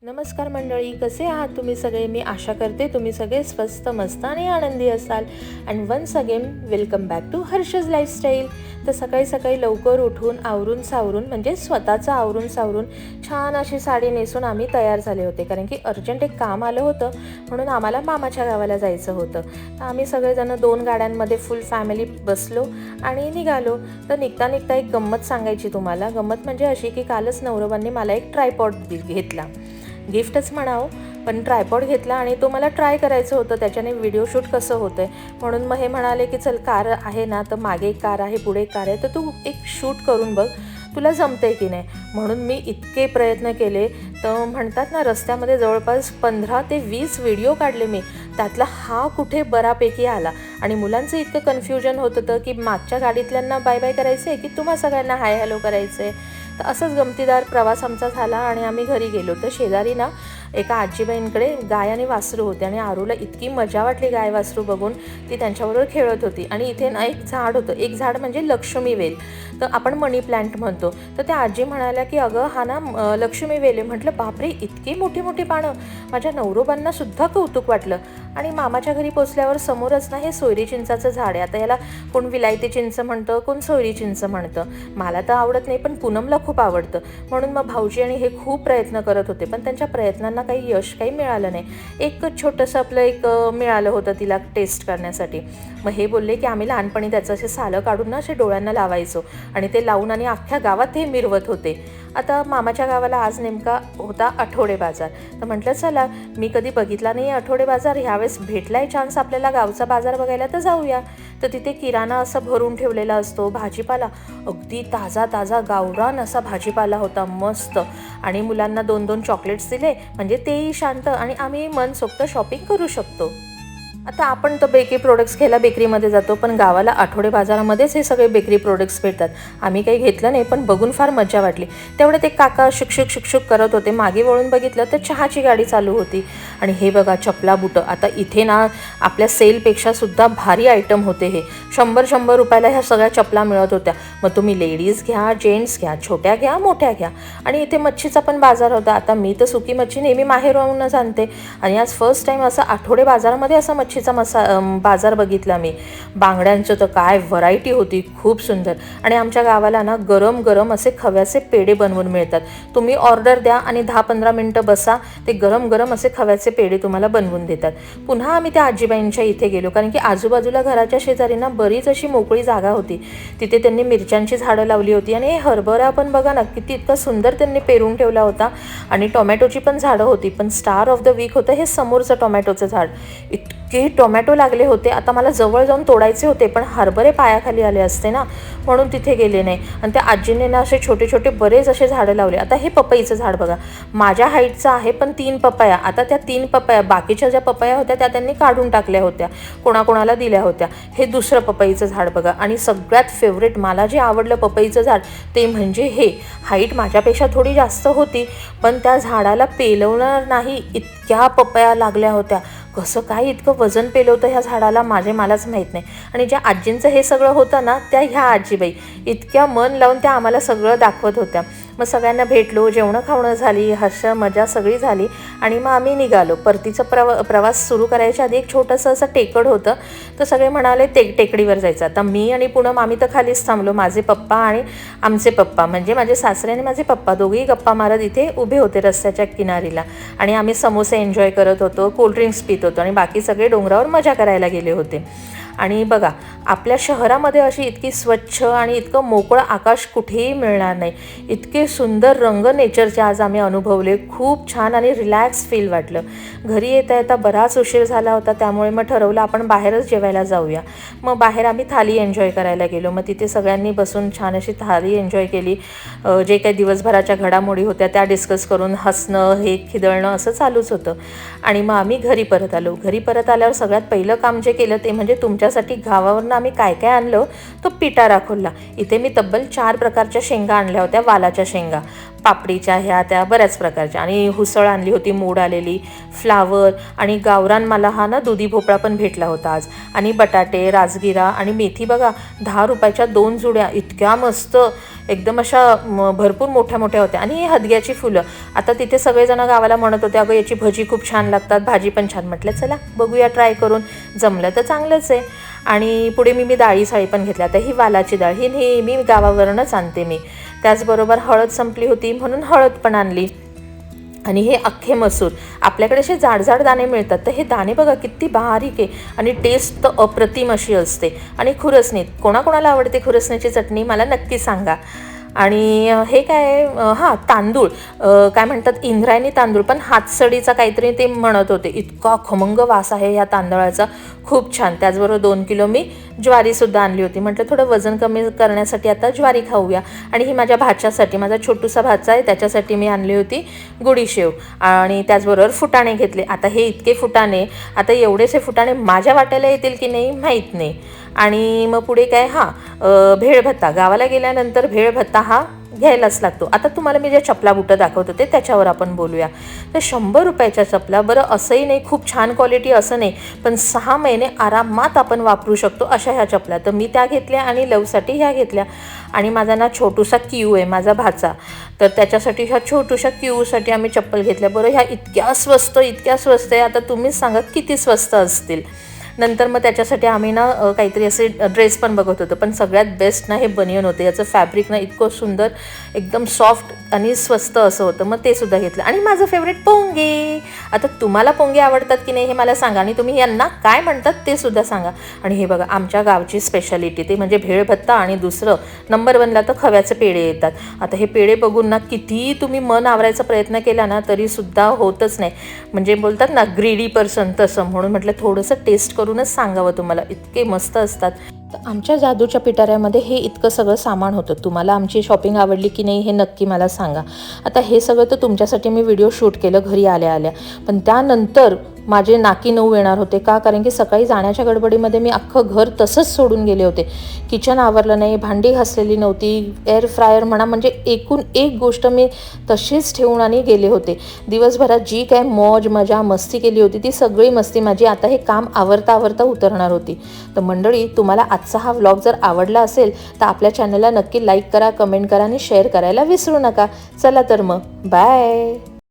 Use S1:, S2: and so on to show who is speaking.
S1: नमस्कार मंडळी, कसे आहात तुम्ही सगळे? मी आशा करते तुम्ही सगळे स्वस्त, मस्त आणि आनंदी असाल. And once again welcome back to Harsh's lifestyle. तर सकाळी सकाळी लवकर उठून आवरून सावरून म्हणजे स्वतःचं आवरून सावरून छान अशी साडी नेसून आम्ही तयार झाले होते, कारण की अर्जंट एक काम आलं होतं म्हणून आम्हाला मामाच्या गावाला जायचं होतं. तर आम्ही सगळेजण 2 गाड्यांमध्ये फुल फॅमिली बसलो आणि निघालो. तर निघता निघता एक गंमत सांगायची तुम्हाला. गंमत म्हणजे अशी की कालच नवरोबांनी मला एक ट्रायपॉड घेतला, गिफ्टच म्हणावं, पण ट्रायपॉड घेतला आणि तो मला ट्राय करायचं होतं, त्याच्याने व्हिडिओ शूट कसं होतं आहे म्हणून मग हे म्हणाले की चल कार आहे ना, तर मागे एक कार आहे, पुढे एक कार आहे, तर तू एक शूट करून बघ तुला जमतंय की नाही. म्हणून मी इतके प्रयत्न केले, तर म्हणतात ना रस्त्यामध्ये जवळपास 15 ते 20 व्हिडिओ काढले मी. त्यातला हा कुठे बऱ्यापैकी आला आणि मुलांचं इतकं कन्फ्युजन होत होतं की मागच्या गाडीतल्यांना बाय बाय करायचं आहे की तुम्हा सगळ्यांना हाय हॅलो करायचं आहे. तर असंच गमतीदार प्रवास आमचा झाला आणि आम्ही घरी गेलो. तर शेजारी ना एका आजीबाईंकडे गाय आणि वासरू होते आणि आरूला इतकी मजा वाटली गाय वासरू बघून, ती त्यांच्याबरोबर खेळत होती. आणि इथे ना एक झाड होतं, एक झाड म्हणजे लक्ष्मी वेल, तर आपण मनी प्लांट म्हणतो. तर त्या आजी म्हणाल्या की अगं हा ना लक्ष्मी वेल आहे. म्हटलं बापरे, इतकी मोठी मोठी पानं. माझ्या नवरोबांना सुद्धा कौतुक वाटलं. आणि मामाच्या घरी पोचल्यावर समोरच ना हे सोयरी चिंचाचं झाड आहे. आता याला कोण विलायती चिंच म्हणतं, कोण सोयरी चिंच म्हणतं. मला तर आवडत नाही, पण पूनमला खूप आवडतं. म्हणून मग भाऊजी आणि हे खूप प्रयत्न करत होते, पण त्यांच्या प्रयत्नांना काही यश काही मिळालं नाही. एक छोटंसं आपलं एक मिळालं होतं तिला टेस्ट करण्यासाठी. मग हे बोलले की आम्ही लहानपणी त्याचं असे सालं काढून ना असे डोळ्यांना लावायचो आणि ते लावून आणि अख्ख्या गावात हे मिरवत होते. आता मामाच्या गावाला आज नेमका होता आठवडे बाजार. तर म्हटलं चला, मी कधी बघितला नाही आठवडे बाजार, ह्यावेळेस भेटलाय चान्स आपल्याला गावचा बाजार बघायला, तर जाऊया. तर तिथे किराणा असा भरून ठेवलेला असतो, भाजीपाला अगदी ताजा ताजा गावरान असा भाजीपाला होता मस्त. आणि मुलांना 2-2 चॉकलेट्स दिले म्हणजे तेही शांत आणि आम्ही मनसोक्त शॉपिंग करू शकतो. आता आपण तर बेकरी प्रोडक्ट्स घ्यायला बेकरीमध्ये जातो, पण गावाला आठवडे बाजारामध्येच हे सगळे बेकरी प्रोडक्ट्स भेटतात. आम्ही काही घेतलं नाही, पण बघून फार मजा वाटली. तेवढे ते काका शुकशुक शुकशुक करत होते. मागे वळून बघितलं तर चहाची गाडी चालू होती. आणि हे बघा चपला बुटं. आता इथे ना आपल्या सेलपेक्षा सुद्धा भारी आयटम होते हे. 100-100 रुपयाला ह्या सगळ्या चपला मिळत होत्या. मग तुम्ही लेडीज घ्या, जेंट्स घ्या, छोट्या घ्या, मोठ्या घ्या. आणि इथे मच्छीचा पण बाजार होता. आता मी तर सुकी मच्छी नेहमी माहेरहूनच आणते आणि आज फर्स्ट टाईम असं आठवडे बाजारामध्ये असा मच्छीचा बाजार बघितला मी. बांगड्यांचं तर काय व्हरायटी होती, खूप सुंदर. आणि आमच्या गावाला ना गरम गरम असे खव्याचे पेढे बनवून मिळतात. तुम्ही ऑर्डर द्या आणि 10-15 मिनटं बसा, ते गरम गरम असे खव्याचे पेढे तुम्हाला बनवून देतात. पुन्हा आम्ही त्या आजीबाईंच्या इथे गेलो, कारण की आजूबाजूला घराच्या शेजारी ना बरीच अशी मोकळी जागा होती. तिथे त्यांनी मिरच्यांची झाडं लावली होती आणि हरभरा पण बघा ना किती इतका सुंदर त्यांनी पेरून ठेवला होता. आणि टोमॅटोची पण झाडं होती, पण स्टार ऑफ द वीक होतं हे समोरचं टोमॅटोचं झाड. इतके टोमॅटो लागले होते. आता मला जवळ जाऊन तोडायचे होते, पण हरभरे पायाखाली आले असते ना, म्हणून तिथे गेले नाही. आणि त्या आजीने ना असे छोटे छोटे बरेच असे झाडं लावले. आता हे पपईचं झाड बघा, माझ्या हाईटचं आहे, पण 3 पपया. आता त्या 3 पपया, बाकीच्या ज्या पपया होत्या त्या त्यांनी काढून टाकल्या होत्या, कोणाकोणाला दिल्या होत्या. हे दुसरं पपईचं झाड बघा. आणि सगळ्यात फेवरेट मला जे आवडलं पपईचं झाड ते म्हणजे हे. हाईट माझ्यापेक्षा थोडी जास्त होती, पण त्या झाडाला पेलवणार नाही इतक्या पपया लागल्या होत्या. कसं काय इतकं वजन पेलवतं ह्या झाडाला मलाच माहीत नाही. आणि ज्या आजींचं हे सगळं होतं ना, त्या ह्या आजीबाई इतक्या मन लावून त्या आम्हाला सगळं दाखवत होत्या. मग सगळ्यांना भेटलो, जेवणं खावणं झाली, हर्षा मजा सगळी झाली. आणि मग आम्ही निघालो. परतीचा प्रवास सुरू करायच्या आधी एक छोटंसं असं टेकड होतं, तर सगळे म्हणाले टेकडीवर जायचं. आता मी आणि पूनम आम्ही तर खालीच थांबलो. माझे पप्पा आणि आमचे पप्पा म्हणजे माझे सासरे आणि माझे पप्पा दोघेही गप्पा मारत इथे उभे होते रस्त्याच्या किनारीला. आणि आम्ही समोसे एन्जॉय करत होतो, कोल्ड्रिंक्स पित होतो आणि बाकी सगळे डोंगरावर मजा करायला गेले होते. आणि बघा, आपल्या शहरामध्ये अशी इतकी स्वच्छ आणि इतकं मोकळं आकाश कुठेही मिळणार नाही. इतके सुंदर रंग नेचरचे आज आम्ही अनुभवले. खूप छान आणि रिलॅक्स फील वाटलं. घरी येता येता बराच उशीर झाला होता, त्यामुळे मग ठरवलं आपण बाहेरच जेवायला जाऊया. मग बाहेर आम्ही थाली एन्जॉय करायला गेलो. मग तिथे सगळ्यांनी बसून छान अशी थाली एन्जॉय केली. जे काही दिवसभराच्या घडामोडी होत्या त्या डिस्कस करून हसणं, हे खिदळणं असं चालूच होतं. आणि मग आम्ही घरी परत आलो. घरी परत आल्यावर सगळ्यात पहिलं काम जे केलं ते म्हणजे तुमच्यासाठी गावावरून आम्ही काय काय आणलं तो पिटारा खोलला. इथे मी तब्बल 4 प्रकारच्या शेंगा आणल्या होत्या, वालाच्या शेंगा. पापडीच्या ह्या त्या बऱ्याच प्रकारच्या, आणि हुसळ आणली होती मोड आलेली, फ्लावर आणि गावरान मला हा ना दुधी भोपळा पण भेटला होता आज, आणि बटाटे, राजगिरा आणि मेथी बघा 10 रुपयाच्या 2 जुड्या, इतक्या मस्त एकदम अशा भरपूर मोठ्या मोठ्या होत्या. आणि ही हदग्याची फुलं, आता तिथे सगळेजण गावाला म्हणत होते अगं याची भजी खूप छान लागतात, भाजी पण छान. म्हटलं चला बघूया ट्राय करून, जमलं तर चांगलंच आहे. आणि पुढे मी डाळी साळी पण घेतल्या. आता ही वालाची डाळ ही नेहमी गावावरूनच आणते मी. त्याचबरोबर हळद संपली होती म्हणून हळद पण आणली. आणि हे अख्खे मसूर, आपल्याकडे असे जाड दाणे मिळतात, तर हे दाणे बघा किती बारीक आहे आणि टेस्ट तर अप्रतिम अशी असते. आणि खुरसणी, कोणाकोणाला आवडते खुरसण्याची चटणी मला नक्की सांगा. आणि हे काय हां तांदूळ, काय म्हणतात इंद्रायणी तांदूळ, पण हातसडीचा काहीतरी ते म्हणत होते, इतका खमंग वास आहे या तांदळाचा, खूप छान. त्याचबरोबर 2 किलो मी ज्वारीसुद्धा आणली होती. म्हटलं थोडं वजन कमी करण्यासाठी आता ज्वारी खाऊया. आणि ही माझ्या भाच्यासाठी, माझा छोटूसा भाचा आहे त्याच्यासाठी मी आणली होती गुडीशेव. आणि त्याचबरोबर फुटाणे घेतले. आता हे इतके फुटाणे, आता एवढेसे फुटाणे माझ्या वाट्याला येतील की नाही माहीत नाही. आणि मग पुढे काय भेळ भत्ता, गावाला गेल्यानंतर भेळ भत्ता हा घ्यायलाच लागतो. आता तुम्हाला मी ज्या चपला बुटं दाखवत होते त्याच्यावर आपण बोलूया. तर 100 रुपयाच्या चपला, बरं असंही नाही खूप छान क्वालिटी असं नाही, पण 6 महिने आरामात आपण वापरू शकतो अशा ह्या चपला. तर मी त्या घेतल्या आणि लवसाठी ह्या घेतल्या. आणि माझा ना छोटूसा क्यू आहे माझा भाचा, तर त्याच्यासाठी ह्या छोटूशा क्यूसाठी आम्ही चप्पल घेतल्या. बरं ह्या इतक्या स्वस्त आहे, आता तुम्हीच सांगा किती स्वस्त असतील. नंतर मग त्याच्यासाठी आम्ही ना काहीतरी असे ड्रेस पण बघत होतो, पण सगळ्यात बेस्ट ना हे बनियन होते. याचं फॅब्रिक ना इतकं सुंदर, एकदम सॉफ्ट आणि स्वस्त असं होतं. मग ते सुद्धा घेतलं. आणि माझं फेवरेट पोंगे, आता तुम्हाला पोंगे आवडतात की नाही हे मला सांगा, आणि तुम्ही यांना काय म्हणतात ते सुद्धा सांगा. आणि हे बघा आमच्या गावची स्पेशालिटी, ते म्हणजे भेळ भत्ता, आणि दुसरं नंबर 1ला तर खव्याचे पेढे येतात. आता हे पेढे बघून ना किती तुम्ही मन आवरायचा प्रयत्न केला ना तरीसुद्धा होतच नाही, म्हणजे बोलतात ना ग्रीडी पर्सन तसं. म्हणून म्हटलं थोडंसं टेस्ट करूनच सांगावं तुम्हाला, इतके मस्त असतात. तर आमच्या जादूच्या पिटाऱ्यामध्ये हे इतकं सगळं सामान होतं. तुम्हाला आमची शॉपिंग आवडली की नाही हे नक्की मला सांगा. आता हे सगळं तर तुमच्यासाठी मी व्हिडिओ शूट केलं घरी आल्या, पण त्यानंतर माझे नाकी नऊ येणार होते. का? कारण की सकाळी जाण्याच्या गडबडीमध्ये मी अख्खं घर तसंच सोडून गेले होते. किचन आवरलं नाही, भांडी घासलेली नव्हती, एअर फ्रायर म्हणा, म्हणजे एकूण एक गोष्ट मी तशीच ठेवून आणि गेले होते. दिवसभरात जी काय मौज मजा मस्ती केली होती ती सगळी मस्ती माझी आता हे काम आवरता उतरणार होती. तर मंडळी, तुम्हाला आजचा हा व्लॉग जर आवडला असेल तर आपल्या चॅनलला नक्की लाईक करा, कमेंट करा आणि शेअर करायला विसरू नका. चला तर मग बाय.